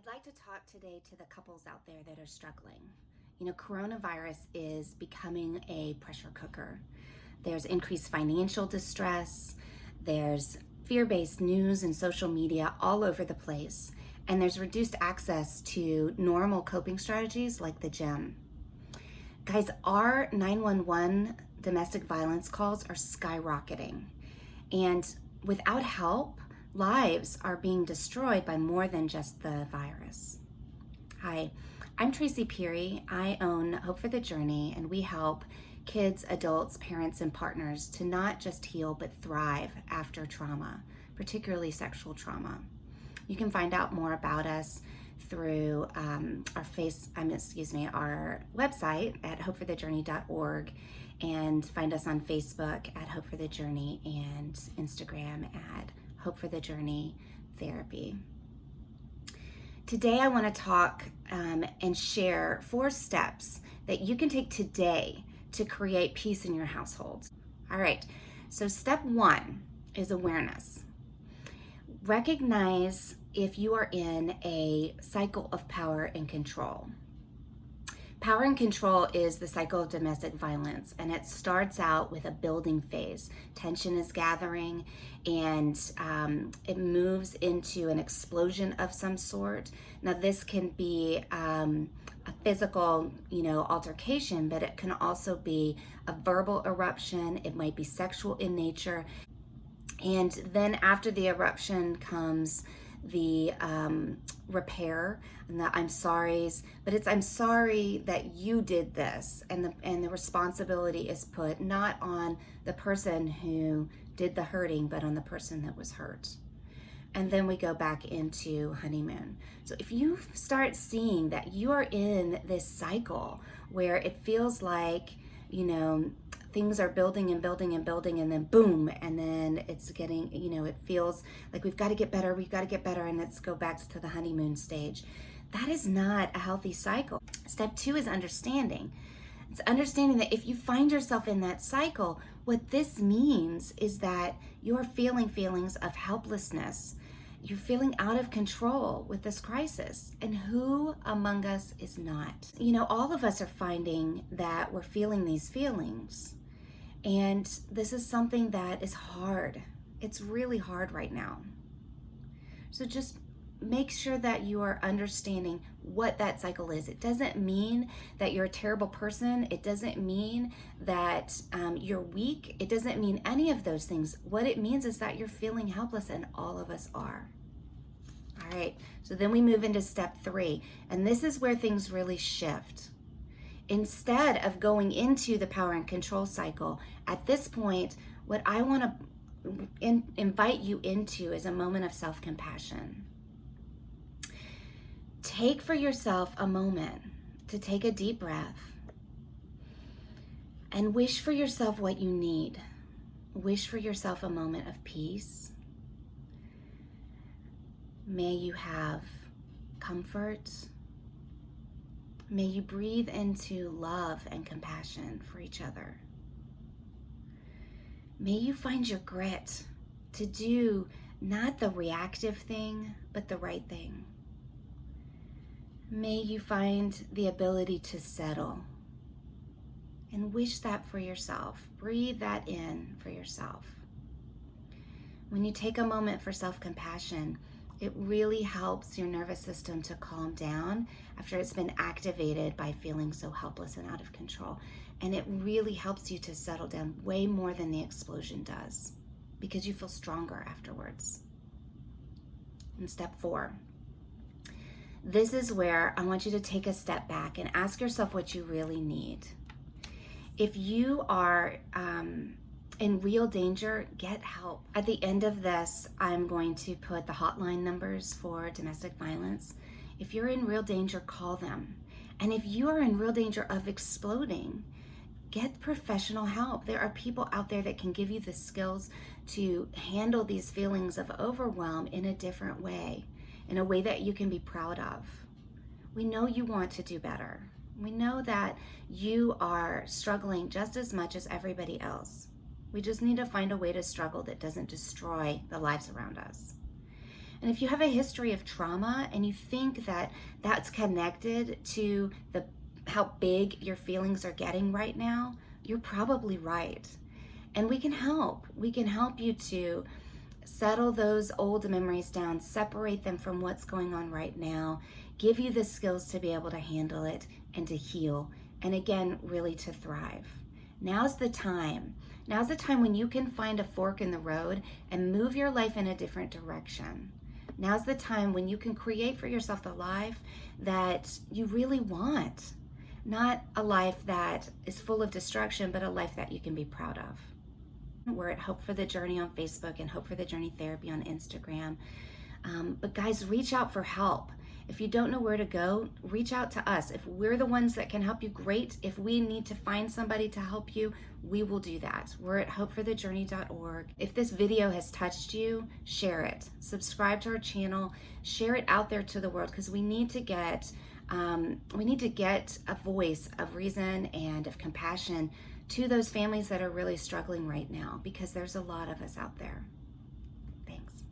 like to talk today to the couples out there that are struggling. Coronavirus is becoming a pressure cooker. There's increased financial distress, there's fear-based news and social media all over the place, and there's reduced access to normal coping strategies like the gym. Guys, our 911 domestic violence calls are skyrocketing, and without help, lives are being destroyed by more than just the virus. Hi, I'm Tracy Peary. I own Hope for the Journey, and we help kids, adults, parents, and partners to not just heal but thrive after trauma, particularly sexual trauma. You can find out more about us through our website at hopeforthejourney.org, and find us on Facebook at Hope for the Journey and Instagram at Hope for the Journey Therapy. Today I want to talk and share 4 steps that you can take today to create peace in your household. All right, so step 1 is awareness. Recognize if you are in a cycle of power and control. Power and control is the cycle of domestic violence, and it starts out with a building phase. Tension is gathering, and it moves into an explosion of some sort. Now, this can be a physical, altercation, but it can also be a verbal eruption. It might be sexual in nature. And then after the eruption comes the repair and the I'm sorry's, but it's I'm sorry that you did this, and the responsibility is put not on the person who did the hurting, but on the person that was hurt. And then we go back into honeymoon. So if you start seeing that you are in this cycle where it feels like, things are building and building and building, and then boom, and then it's getting, it feels like we've got to get better, and let's go back to the honeymoon stage. That is not a healthy cycle. Step 2 is understanding. It's understanding that if you find yourself in that cycle, what this means is that you're feeling feelings of helplessness. You're feeling out of control with this crisis. And who among us is not? All of us are finding that we're feeling these feelings. And this is something that is hard. It's really hard right now. So just make sure that you are understanding what that cycle is. It doesn't mean that you're a terrible person. It doesn't mean that you're weak. It doesn't mean any of those things. What it means is that you're feeling helpless, and all of us are. All right, so then we move into step 3, and this is where things really shift. Instead of going into the power and control cycle, at this point, what I want to invite you into is a moment of self-compassion. Take for yourself a moment to take a deep breath and wish for yourself what you need. Wish for yourself a moment of peace. May you have comfort. May you breathe into love and compassion for each other. May you find your grit to do not the reactive thing, but the right thing. May you find the ability to settle, and wish that for yourself. Breathe that in for yourself. When you take a moment for self-compassion, it really helps your nervous system to calm down after it's been activated by feeling so helpless and out of control. And it really helps you to settle down way more than the explosion does, because you feel stronger afterwards. And step 4. This is where I want you to take a step back and ask yourself what you really need. If you are in real danger, get help. At the end of this, I'm going to put the hotline numbers for domestic violence. If you're in real danger, call them. And if you are in real danger of exploding, get professional help. There are people out there that can give you the skills to handle these feelings of overwhelm in a different way, in a way that you can be proud of. We know you want to do better. We know that you are struggling just as much as everybody else. We just need to find a way to struggle that doesn't destroy the lives around us. And if you have a history of trauma and you think that that's connected to how big your feelings are getting right now, you're probably right. And we can help. We can help you to settle those old memories down, separate them from what's going on right now, give you the skills to be able to handle it and to heal, and again, really to thrive. Now's the time. Now's the time when you can find a fork in the road and move your life in a different direction. Now's the time when you can create for yourself the life that you really want. Not a life that is full of destruction, but a life that you can be proud of. We're at Hope for the Journey on Facebook and Hope for the Journey Therapy on Instagram. But guys, reach out for help. If you don't know where to go, reach out to us. If we're the ones that can help you, great. If we need to find somebody to help you, we will do that. We're at hopeforthejourney.org. If this video has touched you, share it. Subscribe to our channel. Share it out there to the world, because we need to get a voice of reason and of compassion to those families that are really struggling right now, because there's a lot of us out there. Thanks.